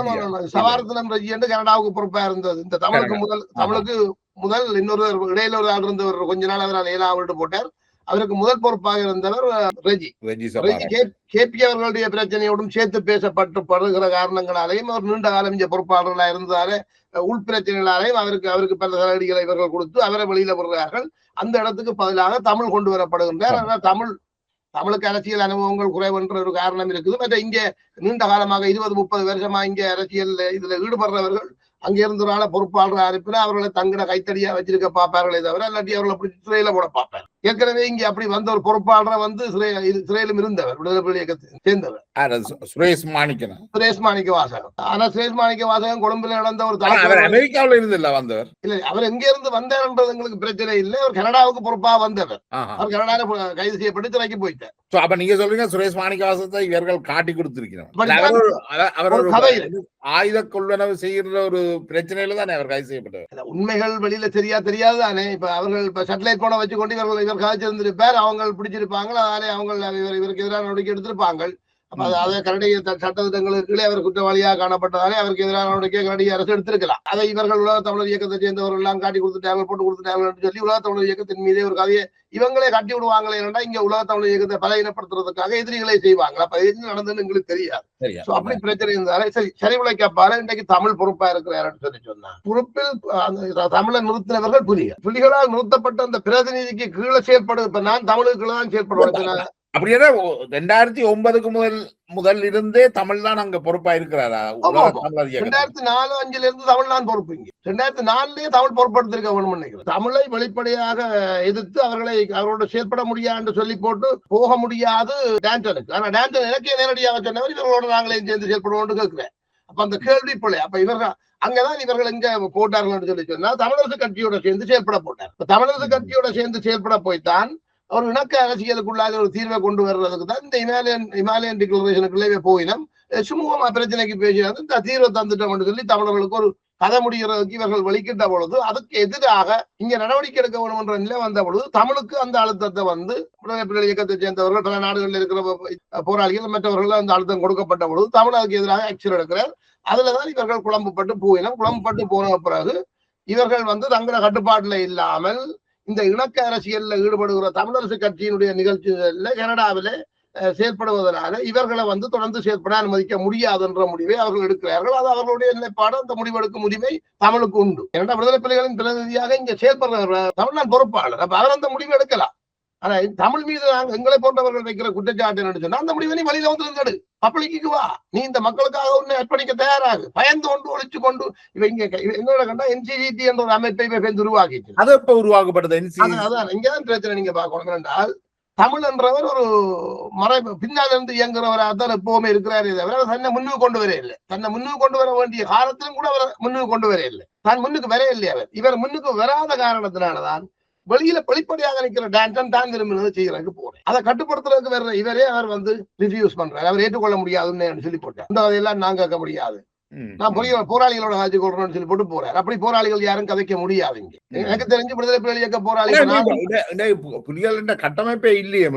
B: சவாரத்தினம் ரெஜி என்று கனடாவுக்கு பொறுப்பா இருந்தது. இந்த தமிழுக்கு முதல் இன்னொரு இடையில ஒரு ஆள் இருந்தவர் கொஞ்ச நாள் அவரால் 7 போட்டார். அவருக்கு முதல் பொறுப்பாக இருந்தவர் ரெஜி. KP அவர்களுடைய பிரச்சனையோடும் சேர்த்து பேசப்படுகிற காரணங்களாலேயும் அவர் நீண்ட காலம் இங்க பொறுப்பாளர்களாக இருந்ததாலே உள் பிரச்சனைகளாலேயும் அவருக்கு பல சலுகைகளை இவர்கள் கொடுத்து அவரை வெளியில விடுறார்கள். அந்த இடத்துக்கு பதிலாக தமிழ் கொண்டு வரப்படுகின்றார். ஆனால் தமிழுக்கு அரசியல் அனுபவங்கள் குறைவென்ற ஒரு காரணம் இருக்குது. மற்ற இங்க நீண்ட காலமாக 20-30 வருஷமா இங்க அரசியல் இதுல ஈடுபடுறவர்கள் அங்க இருந்தனால பொறுப்பாளர் அனுப்பினா அவர்களை தங்கட கைத்தடியா வச்சிருக்க பார்ப்பார்களே தவிர இல்லாட்டி அவர்களை அப்படி சிறையில போட பார்ப்பார். ஏற்கனவே இங்க அப்படி வந்த ஒரு பொறுப்பாளரை சிறையிலும் இருந்தவர் விடுதலை புலி இயக்கத்தை சேர்ந்தவர்
A: சுரேஷ்
B: மாணிக்க வாசகம். ஆனா சுரேஷ் மாணிக்க வாசகம் கொழும்புல நடந்த ஒரு
A: அமெரிக்காவில இருந்து இல்ல வந்தவர்
B: இல்ல. அவர் எங்க இருந்து வந்தார்ன்றது எங்களுக்கு பிரச்சனை இல்லை. அவர் கனடாவுக்கு பொறுப்பா வந்தவர். அவர் கனடால கைது செய்யப்பட்டு சிறைக்கு போயிட்டார்.
A: அப்ப நீங்க சொல்றீங்க சுரேஷ் மாணிக்க வாசகத்தை இவர்கள் காட்டி கொடுத்திருக்கிறார். ஆயுத கொள்வனவு செய்கிற ஒரு பிரச்சனையில தானே அவர் கைது செய்யப்பட்டவர்.
B: உண்மைகள் வெளியில தெரியாது தானே. இப்ப அவர்கள் சேட்டலைட் போன வச்சுக்கொண்டு இவர் காய்ச்சிருந்திருப்பார். அவங்க பிடிச்சிருப்பாங்க. அதனாலே இவருக்கு எதிரான நடவடிக்கை எடுத்திருப்பாங்க. அப்ப அதை கனடிய சட்டத்திட்டங்களுக்கு அவர் குற்றவாளியாக காணப்பட்டதாலே அவருக்கு எதிரான நடவடிக்கை கனடிய அரசு எடுத்திருக்கலாம். அதை இவர்கள் உலக தமிழர் இயக்கத்தை சேர்ந்தவர்கள் எல்லாம் காட்டி கொடுத்துட்டார்கள், போட்டு கொடுத்துட்டார்கள் சொல்லி உலக தமிழர் இயக்கத்தின் மீதே ஒரு கதையை இவங்களே கட்டி விடுவாங்களே ஏன்னா இங்க உலக தமிழ் இயக்கத்தை பலகீனப்படுத்துறதுக்காக எதிரிகளை செய்வாங்க. அப்ப எது நடந்ததுன்னு எங்களுக்கு தெரியாது. அப்படி பிரச்சனை இருந்தாலே சரி விளைக்கப்பாரு இன்றைக்கு தமிழ் பொறுப்பா இருக்கிறாருன்னு சொல்லி சொன்னாங்க. பொறுப்பில் தமிழை நிறுத்தினவர்கள் புலிகளால் நிறுத்தப்பட்ட அந்த பிரதிநிதிக்கு கீழே செயல்படுது. இப்ப நான் தமிழுக்கு கீழே தான் செயல்படுவேன்.
A: அப்படியே 2009 முதல் இருந்தே தமிழ் தான் அங்க பொறுப்பா இருக்கிறாரா? உலக தமிழர் இயக்கம்
B: 2004-5 இருந்து தமிழ் தான் பொறுப்பு. இங்க 2004 தமிழ் பொறுப்படுத்திருக்க வேணும் நினைக்கிறேன். தமிழை வெளிப்படையாக எதிர்த்து அவரோட செயல்பட முடியாது சொல்லி போட்டு போக முடியாது டான்டனுக்கு. ஆனா டான்டன் எனக்கே நேரடியாக சொன்னவர் இவர்களோட நாங்களே சேர்ந்து செயல்படுவோம் கேட்கிறேன். அப்ப அந்த கேள்வி பிள்ளை. அப்ப இவர்கள் அங்கதான் இவர்கள் எங்க போட்டார்கள் சொல்லி சொன்னா தமிழரசு கட்சியோட சேர்ந்து செயல்பட போட்டார். தமிழரசு கட்சியோட சேர்ந்து செயல்பட போய்த்தான் ஒரு இணக்க அரசியலுக்குள்ளாக ஒரு தீர்வை கொண்டு வர்றதுக்கு தான் இந்த இமாலயன் டிக்ளரேஷனுக்குள்ளே போயினோம். சுமூகமா பிரச்சனைக்கு பேசினாங்க. இந்த தீர்வை தந்துட்டோம் சொல்லி தமிழர்களுக்கு ஒரு கதை முடிகிறதுக்கு இவர்கள் வெளிக்கிட்ட பொழுது அதுக்கு எதிராக இங்க நடவடிக்கை எடுக்க வேண்டும் என்ற நிலை வந்த பொழுது தமிழுக்கு அந்த அழுத்தத்தை விடுதலை இயக்கத்தை சேர்ந்தவர்கள் பல நாடுகளில் இருக்கிற போராளிகள் மற்றவர்கள் அந்த அழுத்தம் கொடுக்கப்பட்ட பொழுது தமிழ் அதுக்கு எதிராக ஆக்ஷன் எடுக்கிறார். அதுலதான் இவர்கள் குழம்புப்பட்டு போன பிறகு இவர்கள் தங்கள கட்டுப்பாட்டுல இல்லாமல் இந்த இணக்க அரசியல்ல ஈடுபடுகிற தமிழரசு கட்சியினுடைய நிகழ்ச்சிகள்ல கனடாவில செயல்படுவதனால இவர்களை தொடர்ந்து செயல்பட அனுமதிக்க முடியாது என்ற முடிவை அவர்கள் எடுக்கிறார்கள். அது அவர்களுடைய நிலைப்பாடு. அந்த முடிவெடுக்கும் உரிமை தமிழுக்கு உண்டு. ஏன்னா விடுதலை புலிகளின் பிரதிநிதியாக இங்க செயல்படுறவர் தமிழ்நாடு பொறுப்பாளர். அப்ப அவர் அந்த முடிவு எடுக்கலாம். ஆனா தமிழ் மீது எங்களை போன்றவர்கள் வைக்கிற குற்றச்சாட்டு என்ன சொன்னா அந்த முடிவை நீ வழியில வந்து பப்ளிக்கு வா, நீ இந்த மக்களுக்காக உன்னை அர்ப்பணிக்க தயாராகு, பயந்து கொண்டு ஒழிச்சு கொண்டு இங்க என்னோட கண்டா NCGT என்ற ஒரு அமைப்பை உருவாக்கிச்சு.
A: அது எப்ப உருவாக்கப்படுது?
B: அதான் இங்கதான் பிரச்சனை. நீங்க பாக்கணும் என்றால் தமிழ் என்றவர் ஒரு பின்னால் இருந்து இயங்குறவராக தான் எப்பவுமே இருக்கிறாரே தவிர தன்னை முன்னுக்கு கொண்டு வர இல்லை. தன்னை முன்னுக்கு கொண்டு வர வேண்டிய காலத்திலும் கூட அவர் முன்னுக்கு கொண்டு வர இல்லை. தான் முன்னுக்கு வர இல்லையா இவர் முன்னுக்கு வராத காரணத்தினாலதான் வெளியில வெளிப்படையாக நிற்கிற டான்டன் தான் விரும்பினது செய்யறதுக்கு போறேன். அதை கட்டுப்படுத்துறதுக்கு வேற இவரே அவர் ரிஃப்யூஸ் பண்றாரு. அவர் ஏற்றுக்கொள்ள முடியாதுன்னு சொல்லி போட்டார். அந்த அதையெல்லாம் நான் கேட்க முடியாது, நான் போராளிகளோட காட்சி கொள்றேன்னு சொல்லி போட்டு போறாரு. அப்படி போராளிகள் யாரும் கதைக்க முடியாது. இங்க எனக்கு தெரிஞ்சு விடுதலை புலிகள் இயக்க போராளிகள்
A: புலிகள் கட்டமைப்பே இல்லையே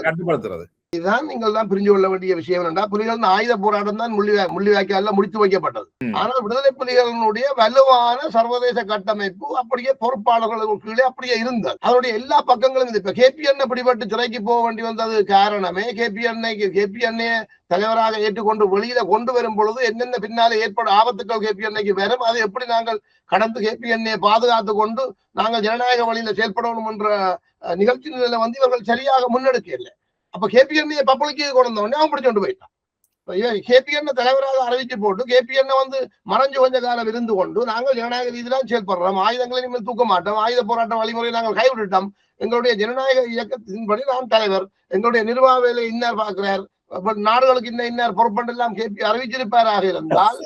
A: கட்டுப்படுத்துறது.
B: இதுதான் நீங்கள் தான் புரிஞ்சு கொள்ள வேண்டிய விஷயம் என்றால் புலிகளின் ஆயுத போராட்டம் தான் முள்ளிவாய்க்கால முடித்து வைக்கப்பட்டது. ஆனால் விடுதலை புலிகளினுடைய வலுவான சர்வதேச கட்டமைப்பு அப்படியே பொறுப்பாளர்களுக்கு கீழே அப்படியே இருந்தது. அதனுடைய எல்லா பக்கங்களும் இப்ப KPN பிடிபட்டு சிறைக்கு போக வேண்டி வந்தது காரணமே KPN தலைவராக ஏற்றுக்கொண்டு வெளியில கொண்டு வரும் பொழுது என்னென்ன பின்னாலே ஏற்படும் ஆபத்துக்கள் KPN வரும், அதை எப்படி நாங்கள் கடந்து KPN பாதுகாத்து கொண்டு நாங்கள் ஜனநாயக வழியில செயல்படணும் என்ற நிகழ்ச்சி நிலையில இவர்கள் சரியாக முன்னெடுக்க இல்லை. அப்ப KPN பப்ளிக்கு கொண்டு வந்தோடனே அவன் பிடிச்சு கொண்டு போயிட்டான். KPN தலைவராக அறிவிச்சு போட்டு KPN மறைஞ்சு கொஞ்ச காலம் இருந்து கொண்டு நாங்கள் ஜனநாயக ரீதியிலாம் செயல்படுறோம், ஆயுதங்களை இனிமேல் தூக்க மாட்டோம், ஆயுத போராட்ட வழிமுறையை நாங்கள் கைவிட்டுட்டோம், எங்களுடைய ஜனநாயக இயக்கத்தின்படி நான் தலைவர், எங்களுடைய நிர்வாக வேலை இன்னார் பார்க்கிறார், நாடுகளுக்கு இன்னார் பொறுப்பண்டு எல்லாம் அறிவிச்சிருப்பாராக இருந்தால்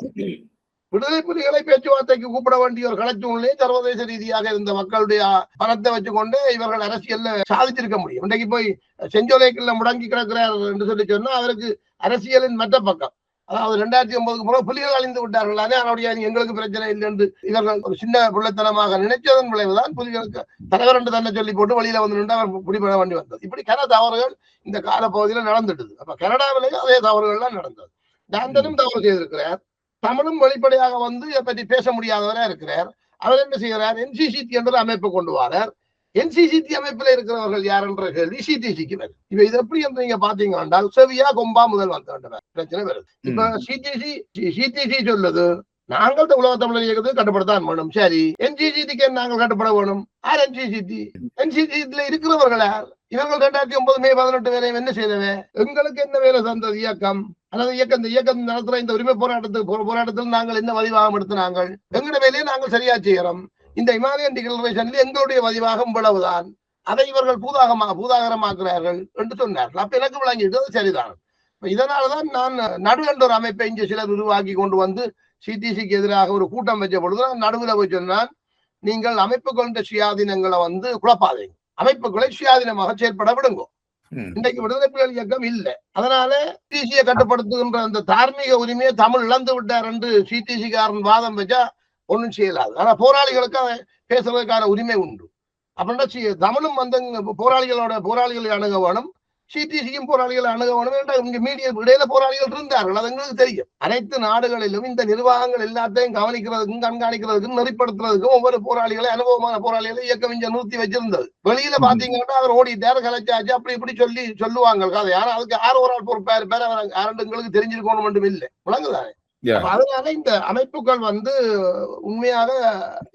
B: விடுதலை புலிகளை பேச்சுவார்த்தைக்கு கூப்பிட வேண்டிய ஒரு களச்சூழ்நிலை சர்வதேச ரீதியாக இருந்த மக்களுடைய பணத்தை வச்சுக்கொண்டு இவர்கள் அரசியல்ல சாதிச்சிருக்க முடியும். இன்றைக்கு போய் செஞ்சோலைக்குள்ள முடங்கி கிடக்கிறார் என்று சொல்லி சொன்னா அவருக்கு அரசியலின் மற்ற பக்கம், அதாவது 2009 பிறகு புலிகள் அழிந்து விட்டார்களானே, அவருடைய எங்களுக்கு பிரச்சனை இல்லை என்று இவர்கள் ஒரு சின்ன பிள்ளைத்தனமாக நினைச்சதன் விளைவுதான் புலிகளுக்கு தலைவர் என்று தன்னை சொல்லி போட்டு வழியில நின்று அவர் பிடிபட வேண்டி வந்தது. இப்படி கன தவறுகள் இந்த காலப்பகுதியில் நடந்துட்டது. அப்ப கனடாவிலேயும் அதே தவறுகள் தான் நடந்தது. டாண்டனும் தவறு செய்திருக்கிறார், தமிழும் வெளிப்படையாக இதை பற்றி பேச முடியாதவரா இருக்கிறார். அவர் என்ன செய்கிறார், NCCT என்ற அமைப்பை கொண்டு வரார். NCCT அமைப்பில் இருக்கிறவர்கள் யார் என்ற கேள்வி CTCக்கு வருது. இப்ப இது எப்படி என்று நீங்க பாத்தீங்கன்னா செவியா கொம்பா முதல் வந்த பிரச்சனை வருது. இப்ப CTC சொல்லுது நாங்கள் உலக தமிழர் இயக்கத்தை கட்டுப்படுத்தான் வேணும். சரி, NCCTக்கு நாங்கள் கட்டுப்பட வேணும். யார் NCCTல இருக்கிறவர்கள் யார்? இவர்கள் 2009 மே 18 வரையும் என்ன செய்தவே? எங்களுக்கு என்ன வேலை தந்தது இயக்கம்? அதாவது இயக்கம் நடத்துற இந்த உரிமை போராட்டத்தில் நாங்கள் என்ன பதிவாகம் எடுத்து எங்களுடைய வேலையை நாங்கள் சரியா செய்யறோம். இந்த இமாலயன் டிக்ளரேஷன்ல எங்களுடைய பதிவாகம் இவ்வளவுதான், அதை இவர்கள் பூதாகரமாக்குறார்கள் என்று சொன்னார்கள். அப்ப எனக்கு விளங்கிட்டு சரிதான். இதனாலதான் நான் நடு என்ற ஒரு அமைப்பை இங்கே சிலர் உருவாக்கி கொண்டு CTCக்கு எதிராக ஒரு கூட்டம் வச்ச பொழுது நான் நடுவில் போய் சொன்னான், நீங்கள் அமைப்புகளின் சுயாதீனங்களை குழப்பாதீங்க, அமைப்புகளை சுயாதீனமாக செயற்பட விடுங்க. இன்றைக்கு விடுதலை புலிகள் இயக்கம் இல்லை, அதனால CTCயை கட்டுப்படுத்துகின்ற அந்த தார்மீக உரிமையை தமிழ் இழந்து விட்டார் என்று CTCக்காரன் வாதம் வச்சா ஒன்றும் செய்யலாது. ஆனா போராளிகளுக்கு பேசுறதுக்கான உரிமை உண்டு. அப்படின்னா தமிழும் போராளிகளை அணுக வேணும், CTCயும் போராளிகளை அணுக வேணும். இங்க மீடியா இடையில போராளிகள் இருந்தார்கள், அது எங்களுக்கு தெரியும். அனைத்து நாடுகளிலும் இந்த நிர்வாகங்கள் எல்லாத்தையும் கவனிக்கிறதுக்கும் கண்காணிக்கிறதுக்கும் நெறிப்படுத்துறதுக்கும் ஒவ்வொரு அனுபவமான போராளிகளை இயக்கம் இங்க நிறுத்தி வச்சிருந்தது. வெளியில பாத்தீங்கன்னா அவர் ஓடிட்டாரு, கலைச்சாச்சு, அப்படி இப்படி சொல்லுவாங்க கதை. ஆனா அதுக்கு யார் ஒரு ஆள் பொறுப்பா இருப்பாரு, அவர் யாரும் எங்களுக்கு தெரிஞ்சிருக்கணும் மட்டும் இல்லை. விளங்குதானே?
A: Yeah.
B: அதனால இந்த அமைப்புகள் உண்மையாக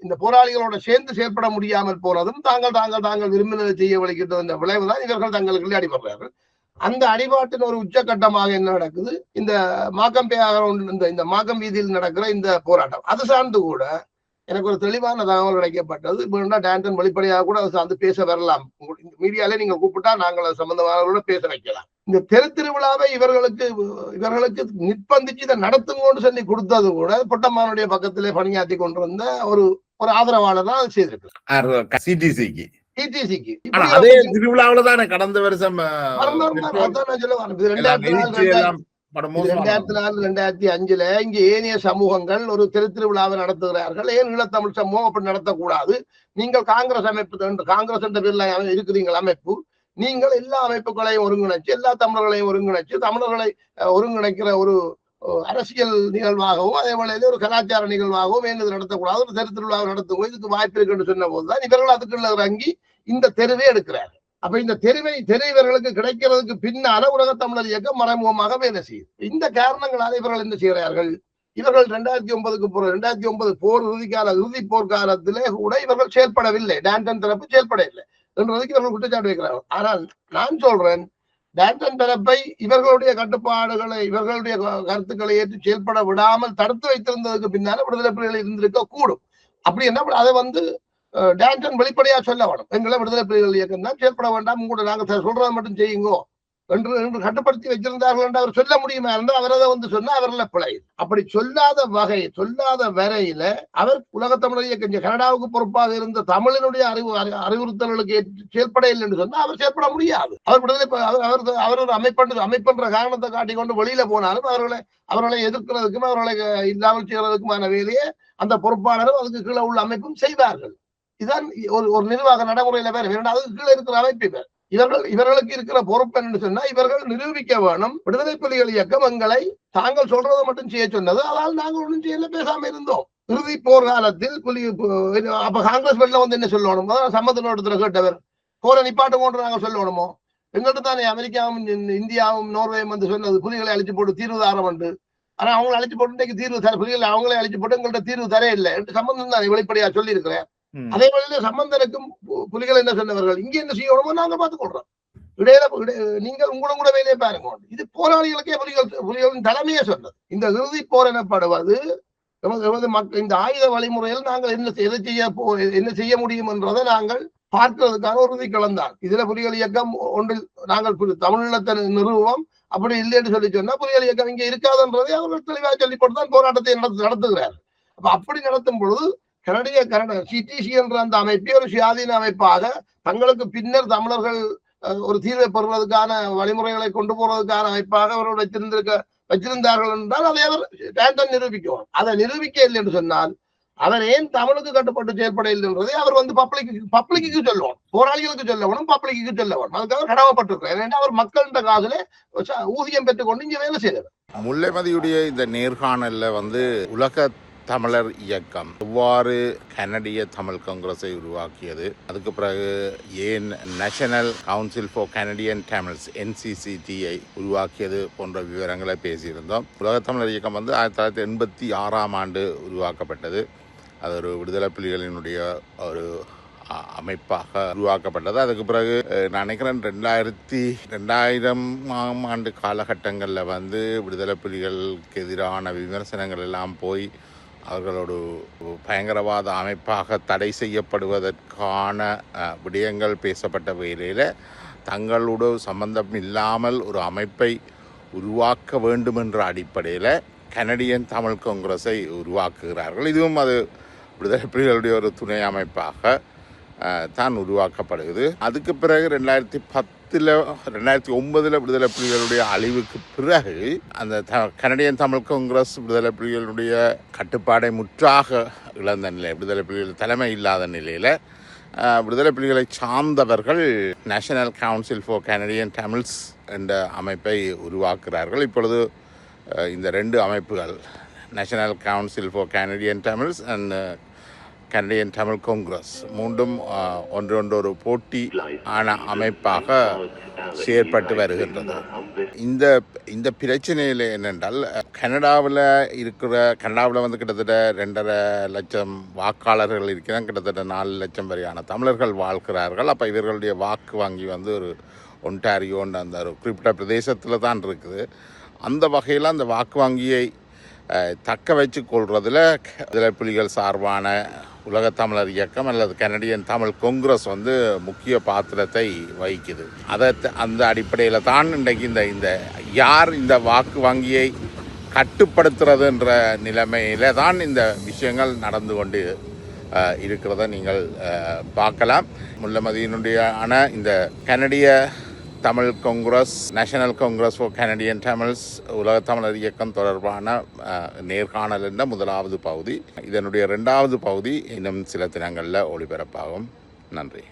B: இந்த போராளிகளோட சேர்ந்து செயல்பட முடியாமல் போறதும் தாங்கள் விரும்பினதை செய்ய வலிக்கின்ற இந்த விளைவுதான் இவர்கள் தங்களுக்கு அடிபடுறார்கள். அந்த அடிபாட்டின் ஒரு உச்சகட்டமாக என்ன நடக்குது, இந்த இந்த மாக்கம் வீதியில் நடக்கிற இந்த போராட்டம். அது சார்ந்து கூட எனக்கு ஒரு தெளிவான தகவல் கிடைக்கப்பட்டது. வேணா டான்டன் வெளிப்படையாக கூட அது சார்ந்து பேச வரலாம். மீடியாலே நீங்க கூப்பிட்டா நாங்கள் அது சம்பந்தமானவர்களோட பேச வைக்கலாம். இந்த தெரு திருவிழாவை இவர்களுக்கு நிர்பந்திச்சு இதை நடத்துங்கன்னு சொல்லி கொடுத்தது கூட பொட்டம்மானுடைய பக்கத்திலே பணியாற்றி கொண்டிருந்த ஒரு ஆதரவாளர் தான் அது செய்திருக்கு.
A: சிடிசிக்கு
B: டிடிசிக்கு
A: அதே திருவிழாவில தானே கடந்த வருஷம்
B: 2004-2005 இங்க ஏனைய சமூகங்கள் ஒரு திருவிழாவை நடத்துகிறார்கள். ஏன் ஈழத்தமிழ் சமூகம் அப்படி நடத்தக்கூடாது? நீங்கள் காங்கிரஸ் அமைப்பு, காங்கிரஸ் என்ற பேர்ல இருக்கிறீங்கள் அமைப்பு, நீங்கள் எல்லா அமைப்புகளையும் ஒருங்கிணைச்சு எல்லா தமிழர்களையும் ஒருங்கிணைச்சு தமிழர்களை ஒருங்கிணைக்கிற ஒரு அரசியல் நிகழ்வாகவும் அதே வேளையில ஒரு கலாச்சார நிகழ்வாகவும் ஏன் நடத்தக்கூடாது, ஒரு தெரு திருவிழாவை நடத்துவோம், இதுக்கு வாய்ப்பு இருக்குன்னு சொன்ன போதுதான் இவர்கள் அதுக்குள்ள இறங்கி இந்த தெருவே எடுக்கிறார்கள். அப்ப இந்த தெரு இவர்களுக்கு கிடைக்கிறதுக்கு பின்னால உலக தமிழர் இயக்கம் மறைமுகமாக வேலை செய்யுது. இந்த காரணங்களால இவர்கள் என்ன செய்கிறார்கள், இவர்கள் 2009 போர் இறுதி போர்க்காலத்திலே கூட இவர்கள் செயல்படவில்லை. டான்டன் தரப்பு செயல்படவில்லை என்றதுக்கு இவர்கள் குற்றச்சாட்டு வைக்கிறார்கள். ஆனால் நான் சொல்றேன், டான்டன் தரப்பை இவர்களுடைய கட்டுப்பாடுகளை இவர்களுடைய கருத்துக்களை ஏற்று செயல்பட விடாமல் தடுத்து வைத்திருந்ததுக்கு பின்னால விடுதலை புலிகள் இருந்திருக்க கூடும். அப்படி என்ன அதை டான்டன் வெளிப்படையா சொல்ல வேணும், எங்களை விடுதலை புலிகள் இயக்கம் தான் செயல்பட வேண்டாம், உங்களோட நாங்க சொல்றதை மட்டும் செய்யுங்கோ என்று கட்டுப்படுத்தி வச்சிருந்தார்கள் என்று அவர் சொல்ல முடியுமா இருந்தால் அவர் அதை சொன்னா அவர்களை பிழை. அப்படி சொல்லாத வரையில அவர் உலக தமிழர் இயக்கம் கனடாவுக்கு பொறுப்பாக இருந்த தமிழனுடைய அறிவுறுத்தல்களுக்கு செயல்பட இல்லை என்று சொன்னா அவர் செயல்பட முடியாது. அவர் விடுதலை அவர் ஒரு அமைப்பென்ற காரணத்தை காட்டிக்கொண்டு வெளியில போனாலும் அவர்களை எதிர்க்கிறதுக்கும் அவர்களை இல்லாமல் செய்யறதுக்குமான வேலையை அந்த பொறுப்பாளரும் அதுக்கு கீழே உள்ள அமைப்பும் செய்வார்கள். இதுதான் ஒரு நிர்வாக நடைமுறையில வேற அதுக்கு கீழே இருக்கிற அமைப்பு. இவர்களுக்கு இருக்கிற பொறுப்பு என்று சொன்னா இவர்கள் நிரூபிக்க வேணும், விடுதலை புலிகள் இயக்கம் எங்களை தாங்கள் சொல்றதை மட்டும் செய்ய சொன்னது, அதால் நாங்கள் ஒன்றும் செய்யல, பேசாம இருந்தோம். இறுதி போர் காலத்தில் அப்ப காங்கிரஸ் வெளில என்ன சொல்லணும், சம்மதனோடத்துல கேட்டவர் போரை நிப்பாட்டம் கொண்டு நாங்கள் சொல்லணுமோ, எங்கிட்ட தானே அமெரிக்காவும் இந்தியாவும் நோர்வேயும் சொன்னது புலிகளை அழிச்சு போட்டு தீர்வு தாரம் உண்டு. ஆனா அவங்களை அழிச்சு போட்டு இன்னைக்கு தீர்வு தர புலிகளை அவங்களே அழிச்சு போட்டு எங்கள்கிட்ட தீர்வு தர இல்லை என்று சம்பந்தம் தான் வெளிப்படையா சொல்லி இருக்கிறேன். அதே வழியில சம்பந்தனுக்கும் புலிகள் என்ன சொன்னவர்கள், இங்க என்ன செய்யணுமோ நாங்க பார்த்துக் கொள்றோம், நீங்கள் உங்களோட வேலையை பாருங்க. இது போராளிகளுக்கே புலிகளின் தலைமையே சொன்னது. இந்த இறுதி போர் எனப்படுவது இந்த ஆயுத வழிமுறையில் நாங்கள் என்ன செய்ய முடியும் என்றதை நாங்கள் பார்க்கிறதுக்கான ஒரு உறுதிக்களம் தான். இதுல புலிகள் இயக்கம் ஒன்றில் நாங்கள் தமிழீழத்தை நிறுவம் அப்படி இல்லை என்று சொல்லி சொன்னா புலிகள் இயக்கம் இங்க இருக்காதுன்றதை அவர்கள் தெளிவாக சொல்லி போட்டுதான் போராட்டத்தை நடத்துகிறார்கள். அப்ப அப்படி நடத்தும் பொழுது கனடா சிடிசி என்ற அந்த அமைப்பை ஒரு சுயாதீன அமைப்பாக தங்களுக்கு பின்னர் தமிழர்கள் ஒரு தீர்வை பெறுவதற்கான வழிமுறைகளை கொண்டு போறதுக்கான அமைப்பாக அவர்கள் வச்சிருந்தார்கள் என்றால் அதை அவர் டான்டன் நிரூபிக்குவார். அதை நிரூபிக்க இல்லை என்று சொன்னால் அவர் ஏன் தமிழுக்கு கட்டுப்பட்டு செயல்பட இல்லை என்றதை அவர் பப்ளிக்கு சொல்லணும், போராளிகளுக்கு சொல்லணும், பப்ளிக்கு சொல்லணும். அதுக்காக கடமைப்பட்டிருக்கிறார். ஏன்னா அவர் மக்கள்கிட்ட காசுல ஊதியம் பெற்றுக்கொண்டு இங்க வேலை செய்யறது.
A: முல்லைமதியுடைய இந்த நேர்காணல்ல உலக தமிழர் இயக்கம் எவ்வாறு கனடிய தமிழ் காங்கிரஸை உருவாக்கியது, அதுக்கு பிறகு ஏன் national council for Canadian Tamils NCCT-ஐ உருவாக்கியது போன்ற விவரங்களை பேசியிருந்தோம். உலக தமிழர் இயக்கம் 1986 உருவாக்கப்பட்டது. அது ஒரு விடுதலை புலிகளினுடைய ஒரு அமைப்பாக உருவாக்கப்பட்டது. அதுக்கு பிறகு நான் நினைக்கிறேன் 2000 ஆண்டு காலகட்டங்களில் விடுதலை புலிகளுக்கு எதிரான விமர்சனங்கள் எல்லாம் போய் அவர்களோடு பயங்கரவாத அமைப்பாக தடை செய்யப்படுவதற்கான விடயங்கள் பேசப்பட்ட வேளையில் தங்களோடு சம்பந்தம் இல்லாமல் ஒரு அமைப்பை உருவாக்க வேண்டும் என்ற அடிப்படையில் கனடியன் தமிழ் காங்கிரஸை உருவாக்குகிறார்கள். இதுவும் அது விடுதலை புலிகளுடைய ஒரு துணை அமைப்பாக தான் உருவாக்கப்படுகிறது. அதுக்கு பிறகு 2009 விடுதலை புலிகளுடைய அழிவுக்கு பிறகு அந்த கனடியன் தமிழ் காங்கிரஸ் விடுதலை புலிகளுடைய கட்டுப்பாடை முற்றாக இழந்த நிலை, விடுதலை புலிகள் தலைமை இல்லாத நிலையில் விடுதலை புலிகளை சார்ந்தவர்கள் national council for Canadian Tamils என்ற அமைப்பை உருவாக்குகிறார்கள். இப்பொழுது இந்த ரெண்டு அமைப்புகள் national council for Canadian Tamils and Canadian Tamil Congress மூன்றும் ஒன்றொன்று போட்டி ஆன அமைப்பாக செயற்பட்டு வருகின்றது. இந்த இந்த பிரச்சனையில் என்னென்றால் கனடாவில் வந்து கிட்டத்தட்ட 2.5 லட்சம் வாக்காளர்கள் இருக்கிறாங்க. கிட்டத்தட்ட 4 லட்சம் வரையான தமிழர்கள் வாழ்கிறார்கள். அப்போ இவர்களுடைய வாக்கு வங்கி வந்து ஒரு ஒன்டாரியோன்ற அந்த ஒரு குறிப்பிட்ட பிரதேசத்தில் தான் இருக்குது. அந்த வகையில் அந்த வாக்கு வங்கியை தக்க வச்சு கொள்றதுல விடுதலை புலிகள் சார்பான உலகத்தமிழர் இயக்கம் அல்லது கனடியன் தமிழ் காங்கிரஸ் வந்து முக்கிய பாத்திரத்தை வகிக்குது. அந்த அடிப்படையில் தான் இன்றைக்கு இந்த யார் இந்த வாக்கு வங்கியை கட்டுப்படுத்துறதுன்ற நிலைமையில தான் இந்த விஷயங்கள் நடந்து கொண்டு இருக்கிறத நீங்கள் பார்க்கலாம். முல்லமதியினுடைய இந்த கனடிய Tamil Congress, national Congress for Canadian Tamils, உலக தமிழர் இயக்கம் தொடர்பான நேர்காணல் என்ற முதலாவது பகுதி. இதனுடைய 2வது பகுதி இன்னும் சில தினங்களில் ஒளிபரப்பாகும். நன்றி.